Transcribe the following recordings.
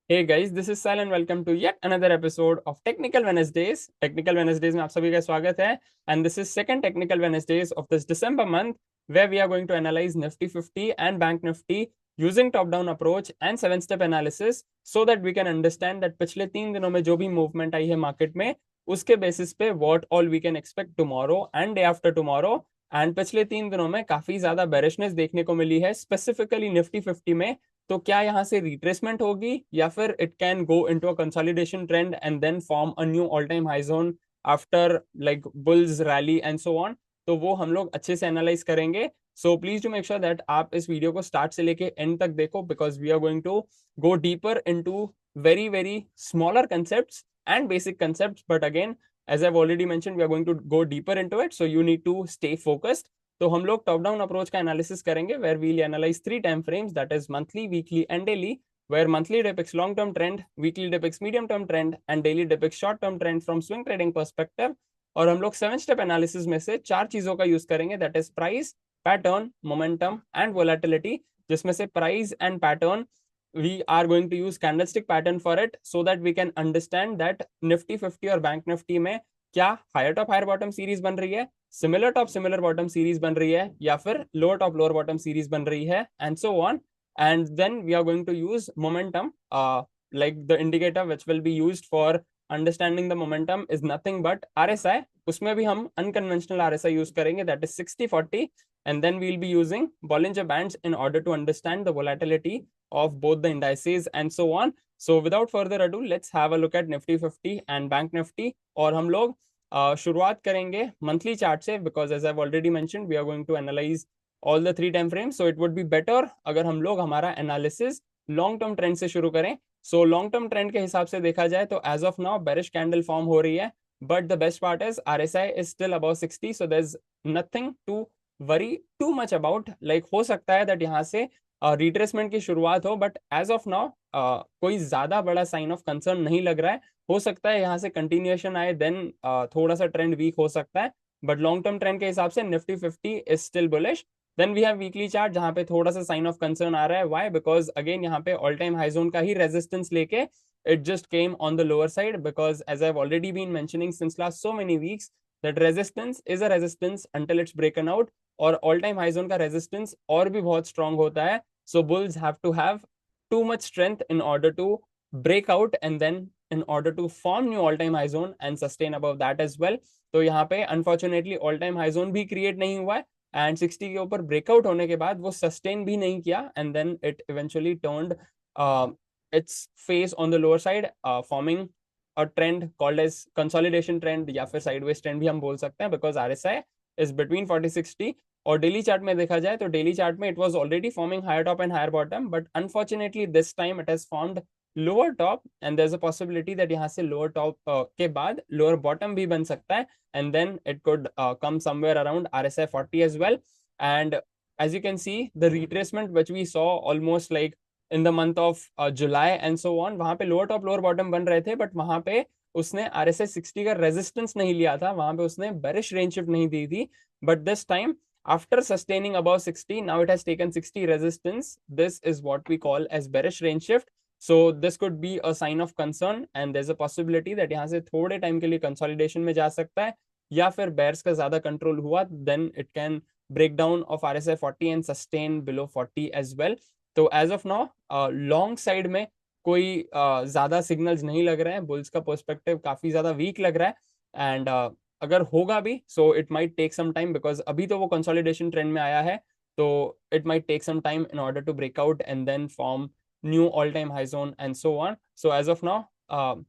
Hey guys, this is Sal and welcome to yet another episode of Technical Wednesdays. Technical Wednesdays में आप सभी का स्वागत है and this is second Technical Wednesdays of this December month where we are going to analyze Nifty 50 and Bank Nifty using top-down approach and 7-step analysis so that we can understand that पिछले 3 दिनों में जो भी movement आई है market में उसके basis पे what all we can expect tomorrow and day after tomorrow and पिछले 3 दिनों में काफी ज्यादा bearishness देखने को मिली है स्पेसिफिकली निफ्टी 50 में। तो क्या यहाँ से रिट्रेसमेंट होगी या फिर it can go into a consolidation trend and then form a new all time high zone after like bulls rally and so on. तो वो हम लोग अच्छे से एनालाइज करेंगे। So please to make sure that आप इस वीडियो को स्टार्ट से लेके एंड तक देखो because we are going to go deeper into very very smaller concepts and basic concepts, but again as I've already mentioned we are going to go deeper into it, so you need to stay focused। तो हम लोग top down approach का analysis करेंगे where we'll analyze 3 time frames that is monthly, weekly and daily, where monthly depicts long term trend, weekly depicts medium term trend and daily depicts short term trend from swing trading perspective। और हम लोग 7 step analysis में से 4 चीजों का use करेंगे that is price, pattern, momentum and volatility, जिसमें से price and pattern we are going to use candlestick pattern for it so that we can understand that Nifty 50 और Bank Nifty में क्या higher top higher bottom series बन रही है, similar top similar bottom series बन रही है या फिर lower top lower bottom series बन रही है and so on. And then we are going to use momentum, like the indicator which will be used for understanding the momentum is nothing but RSI। उसमें भी हम unconventional RSI use करेंगे that is 60-40 and then we'll be using Bollinger Bands in order to understand the volatility of both the indices and so on। So without further ado let's have a look at Nifty 50 and Bank Nifty। और हम लोग शुरुआत करेंगे monthly chart से because as I already mentioned we are going to analyze all the 3 time frames, so it would be better अगर हम लोग हमारा एनालिसिस लॉन्ग टर्म ट्रेंड से शुरू करें। सो लॉन्ग टर्म ट्रेंड के हिसाब से देखा जाए तो as of now bearish candle form हो रही है, but the best part is RSI is still about 60, so there is nothing to worry too much about. Like हो सकता है दैट यहाँ से रिट्रेसमेंट की शुरुआत हो, बट एज ऑफ नाउ कोई ज्यादा बड़ा साइन ऑफ कंसर्न नहीं लग रहा है। हो सकता है यहाँ से कंटिन्यूएशन आए देन थोड़ा सा ट्रेंड वीक हो सकता है, बट लॉन्ग टर्म ट्रेंड के हिसाब से Nifty 50 is still bullish. Then we have weekly chart जहां पे थोड़ा सा साइन ऑफ कंसर्न आ रहा है। व्हाई? बिकॉज अगेन यहाँ पे ऑल टाइम हाई जोन का ही रेजिस्टेंस लेके it just came on the lower side because as I have already been mentioning since last so many weeks that resistance is a resistance until it's broken out. और all time high zone का resistance और भी बहुत strong होता है, so bulls have to have too much strength in order to break out and then in order to form new all time high zone and sustain above that as well। तो यहाँ पे unfortunately all time high zone भी create नहीं हुआ है and 60 के ऊपर breakout होने के बाद वो sustain भी नहीं किया and then it eventually turned uh, its face on the lower side, forming a trend called as consolidation trend या फिर sideways trend भी हम बोल सकते हैं because RSI is between 40-60। और डेली चार्ट में देखा जाए तो डेली चार्ट में it was already forming higher top and higher bottom, but unfortunately this time it has formed lower top and there is a possibility that यहाँ से lower top के बाद लोअर बॉटम भी बन सकता है and then it could come somewhere around RSI 40 as well. And as you can see the retracement which we saw almost like in the month of July and so on, वहां पे lower top lower bottom बन रहे थे but वहां पे उसने RSI 60 का resistance नहीं लिया था, वहां पे उसने बेरिश रेंज शिफ्ट नहीं दी थी। But this time after sustaining above 60, now it has taken 60 resistance. This is what we call as bearish range shift, so this could be a sign of concern and there's a possibility that यहाँ से थोड़े time के लिए consolidation में जा सकता है या फिर बेयर्स का ज्यादा कंट्रोल हुआ then it can break down of RSI 40 and sustain below 40 as well। तो as of now long side में कोई ज्यादा सिग्नल्स नहीं लग रहे हैं, बुल्स का पर्सपेक्टिव काफी ज्यादा वीक लग रहा है एंड अगर होगा भी so it might take some time because अभी तो वो कंसोलिडेशन ट्रेंड में आया है, तो it might take some time in order to break out and then form new all time high zone and so on. So as of now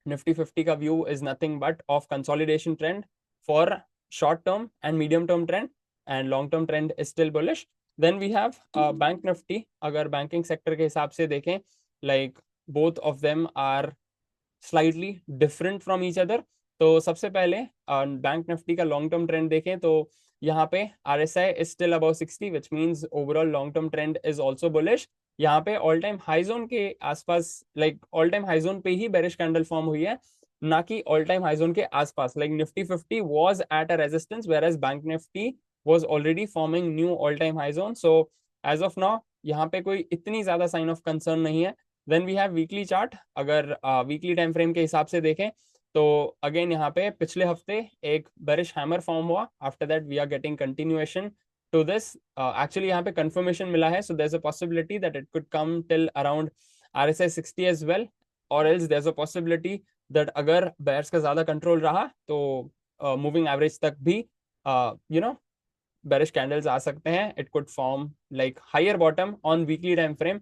Nifty 50 का view is nothing but of consolidation trend for short term and medium term trend and long term trend is still bullish. Then we have bank Nifty. अगर banking sector के हिसाब से देखें like both of them are slightly different from each other. तो सबसे पहले bank Nifty का long term trend देखें तो यहाँ पे RSI is still about 60 which means overall long term trend is also bullish. यहाँ पे ऑल टाइम हाई जोन के आसपास like all time high zone पे ही बेरिश कैंडल फॉर्म हुई है, ना कि ऑल टाइम हाई जोन के आसपास। Like Nifty 50 was at a resistance where as bank Nifty was already forming new all time high zone. So as of now यहाँ पे कोई इतनी ज्यादा साइन ऑफ कंसर्न नहीं है, then we have weekly chart. अगर वीकली टाइम फ्रेम के हिसाब से देखें तो अगेन यहाँ पे पिछले हफ्ते एक बेरिश हैमर फॉर्म हुआ, after that we are getting continuation to this. Actually यहाँ पे कंफर्मेशन मिला है, so there is a possibility that it could come till around RSI 60 as well, और else there is a possibility that अगर bears का ज्यादा control रहा तो मूविंग एवरेज तक भी यू नो bearish candles आ सकते हैं. It could form like higher bottom on weekly time frame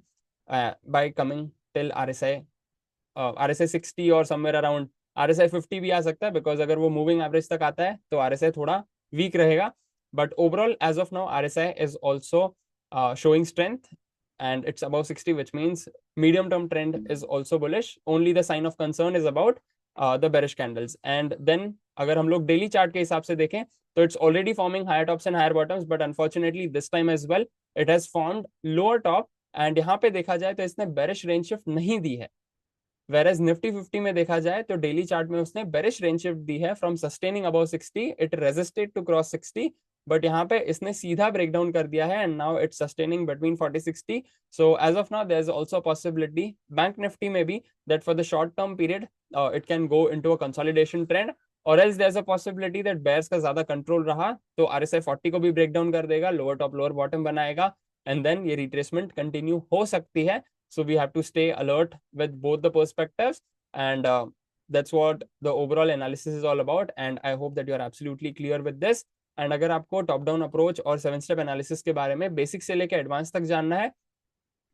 by coming till RSI 60 और somewhere around RSI 50 भी आ सकता है, because अगर वो moving average तक आता है तो RSI थोड़ा weak रहेगा. But overall as of now RSI is also showing strength and it's above 60, which means medium term trend is also bullish. Only the sign of concern is about the bearish candles. And then अगर हम लोग daily chart के हिसाब से देखें तो it's already forming higher tops and higher bottoms, but unfortunately this time as well it has formed lower top. And यहाँ पे देखा जाए तो इसने bearish range shift नहीं दी है, whereas Nifty 50 में देखा जाए तो डेली चार्ट में उसने bearish range shift दी है from sustaining above 60. It resisted to cross 60, but यहाँ पे इसने सीधा breakdown कर दिया है and now it's sustaining between 40-60. So as of now there is also a possibility Bank Nifty में भी that for the short term period it can go into a consolidation trend, और else there's a possibility that bears का ज्यादा control रहा तो RSI 40 को भी break down कर देगा, लोअर टॉप लोअर बॉटम बनाएगा, एंड देन ये रिट्रेसमेंट कंटिन्यू हो सकती है. So we have to stay alert with both the perspectives, and that's what the overall analysis is all about. And I hope that you are absolutely clear with this. And अगर आपको top down approach और 7 step analysis के बारे में basic से लेकर advance तक जानना है,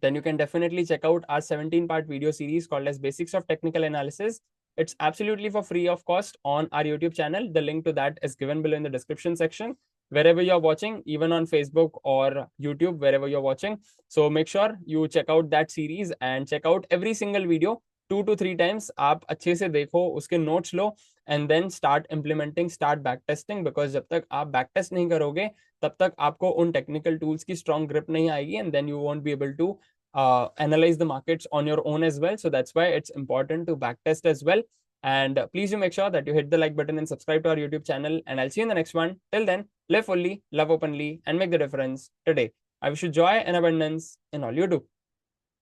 then you can definitely check out our 17-part video series called as Basics of Technical Analysis. It's absolutely for free of cost on our YouTube channel. The link to that is given below in the description section, wherever you're watching, even on Facebook or YouTube, wherever you're watching. So make sure you check out that series and check out every single video 2 to 3 times. आप अच्छे से देखो, उसके notes low, and then start implementing, start back testing, because जब तक आप back test नहीं करोगे तब तक आपको उन technical tools की strong grip नहीं आएगी, and then you won't be able to analyze the markets on your own as well. So that's why it's important to backtest as well. And please do make sure that you hit the like button and subscribe to our YouTube channel. And I'll see you in the next one. Till then, live fully, love openly, and make the difference today. I wish you joy and abundance in all you do.